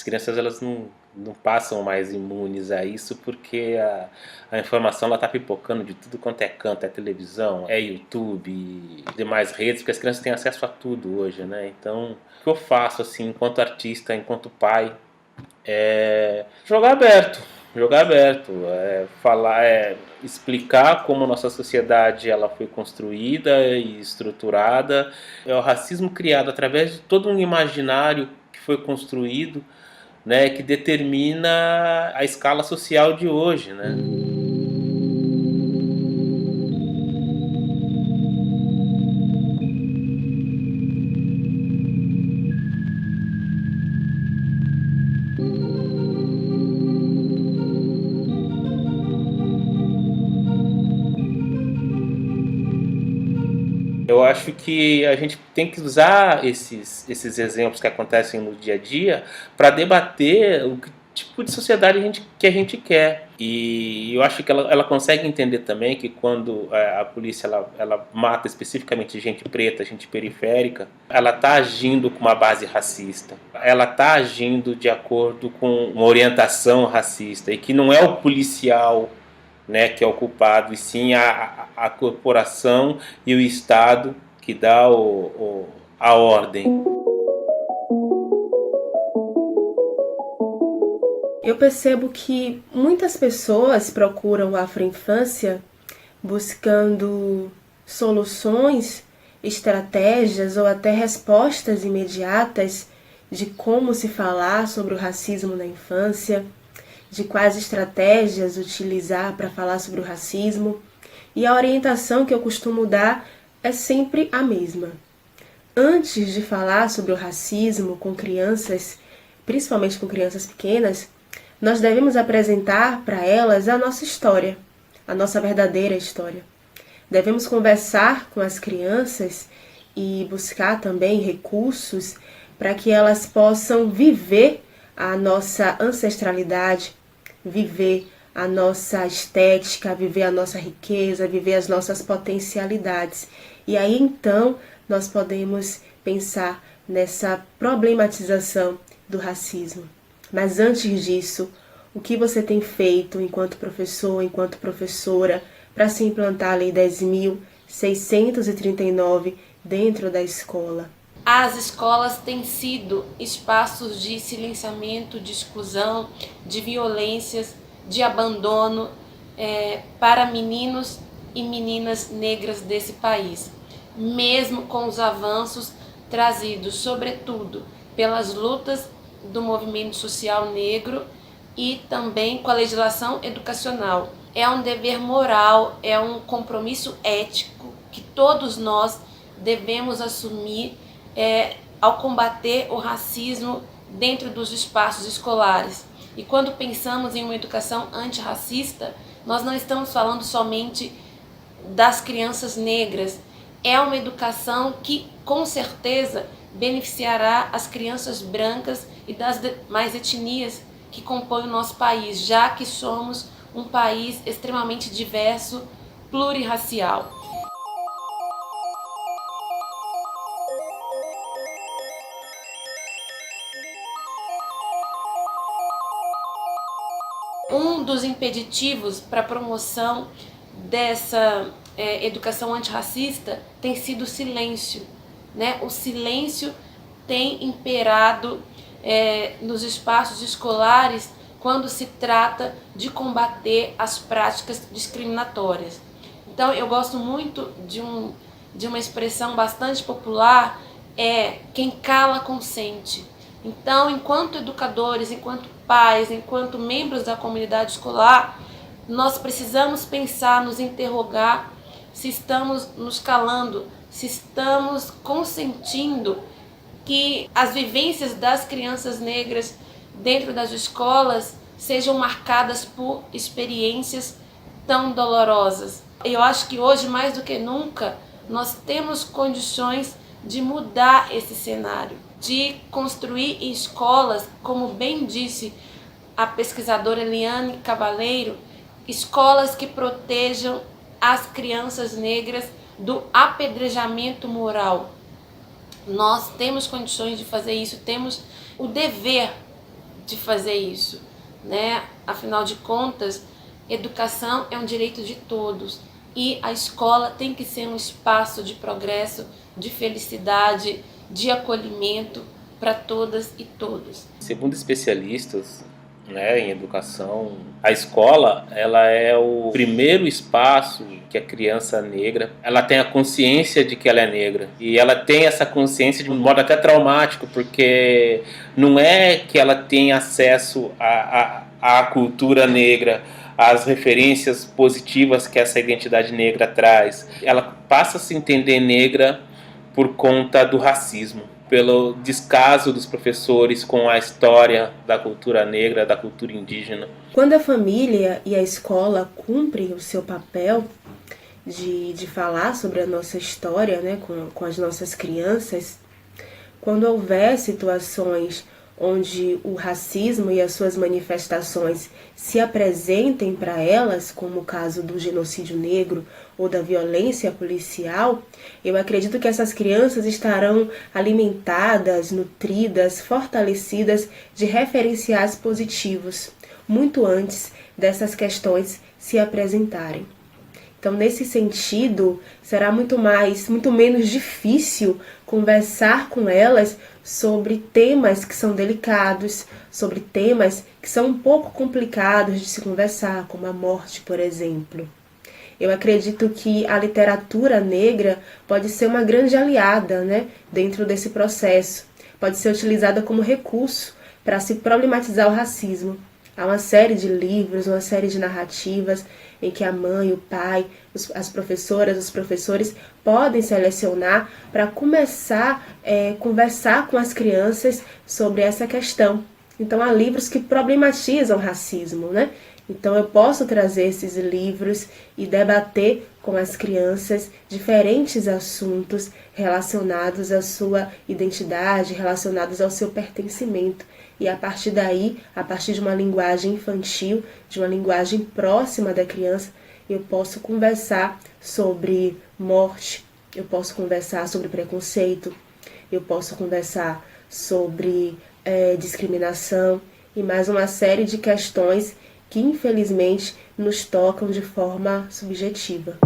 crianças elas não passam mais imunes a isso, porque a informação está pipocando de tudo quanto é canto, é televisão, é YouTube e demais redes, porque as crianças têm acesso a tudo hoje, né? Então, o que eu faço assim, enquanto artista, enquanto pai, é jogar aberto, falar, explicar como a nossa sociedade ela foi construída e estruturada, é o racismo criado através de todo um imaginário que foi construído, né, que determina a escala social de hoje, né? Eu acho que a gente tem que usar esses exemplos que acontecem no dia a dia para debater o que tipo de sociedade que a gente quer. E eu acho que ela consegue entender também que quando a polícia ela mata especificamente gente preta, gente periférica, ela está agindo com uma base racista. Ela está agindo de acordo com uma orientação racista. E que não é o policial, né, que é o culpado, e sim a corporação e o Estado que dá a ordem. Eu percebo que muitas pessoas procuram a afroinfância buscando soluções, estratégias ou até respostas imediatas de como se falar sobre o racismo na infância, de quais estratégias utilizar para falar sobre o racismo, e a orientação que eu costumo dar é sempre a mesma. Antes de falar sobre o racismo com crianças, principalmente com crianças pequenas, nós devemos apresentar para elas a nossa história, a nossa verdadeira história. Devemos conversar com as crianças e buscar também recursos para que elas possam viver a nossa ancestralidade, viver a nossa estética, viver a nossa riqueza, viver as nossas potencialidades. E aí então nós podemos pensar nessa problematização do racismo. Mas antes disso, o que você tem feito enquanto professor, enquanto professora, para se implantar a Lei 10.639 dentro da escola? As escolas têm sido espaços de silenciamento, de exclusão, de violências, de abandono para meninos e meninas negras desse país. Mesmo com os avanços trazidos, sobretudo, pelas lutas do movimento social negro e também com a legislação educacional. É um dever moral, é um compromisso ético que todos nós devemos assumir ao combater o racismo dentro dos espaços escolares. E quando pensamos em uma educação antirracista, nós não estamos falando somente das crianças negras. É uma educação que, com certeza, beneficiará as crianças brancas e das demais etnias que compõem o nosso país, já que somos um país extremamente diverso, plurirracial. Um dos impeditivos para a promoção dessa educação antirracista tem sido o silêncio, né? O silêncio tem imperado nos espaços escolares quando se trata de combater as práticas discriminatórias. Então eu gosto muito de uma expressão bastante popular, quem cala consente. Então, enquanto educadores, enquanto pais, enquanto membros da comunidade escolar, nós precisamos pensar, nos interrogar se estamos nos calando, se estamos consentindo que as vivências das crianças negras dentro das escolas sejam marcadas por experiências tão dolorosas. Eu acho que hoje, mais do que nunca, nós temos condições de mudar esse cenário, de construir escolas, como bem disse a pesquisadora Eliane Cavaleiro, escolas que protejam as crianças negras do apedrejamento moral. Nós temos condições de fazer isso, temos o dever de fazer isso, né? Afinal de contas, educação é um direito de todos e a escola tem que ser um espaço de progresso, de felicidade, de acolhimento para todas e todos. Segundo especialistas, né, em educação, a escola ela é o primeiro espaço que a criança negra ela tem a consciência de que ela é negra, e ela tem essa consciência de um modo até traumático, porque não é que ela tem acesso à cultura negra, às referências positivas que essa identidade negra traz. Ela passa a se entender negra por conta do racismo, pelo descaso dos professores com a história da cultura negra, da cultura indígena. Quando a família e a escola cumprem o seu papel de falar sobre a nossa história, né, com as nossas crianças, quando houver situações onde o racismo e as suas manifestações se apresentem para elas, como o caso do genocídio negro ou da violência policial, eu acredito que essas crianças estarão alimentadas, nutridas, fortalecidas de referenciais positivos, muito antes dessas questões se apresentarem. Então, nesse sentido, será muito menos difícil conversar com elas sobre temas que são delicados, sobre temas que são um pouco complicados de se conversar, como a morte, por exemplo. Eu acredito que a literatura negra pode ser uma grande aliada, né, dentro desse processo. Pode ser utilizada como recurso para se problematizar o racismo. Há uma série de livros, uma série de narrativas em que a mãe, o pai, as professoras, os professores podem selecionar para começar a conversar com as crianças sobre essa questão. Então, há livros que problematizam o racismo, né? Então, eu posso trazer esses livros e debater com as crianças diferentes assuntos relacionados à sua identidade, relacionados ao seu pertencimento. E a partir daí, a partir de uma linguagem infantil, de uma linguagem próxima da criança, eu posso conversar sobre morte, eu posso conversar sobre preconceito, eu posso conversar sobre discriminação e mais uma série de questões que, infelizmente, nos tocam de forma subjetiva.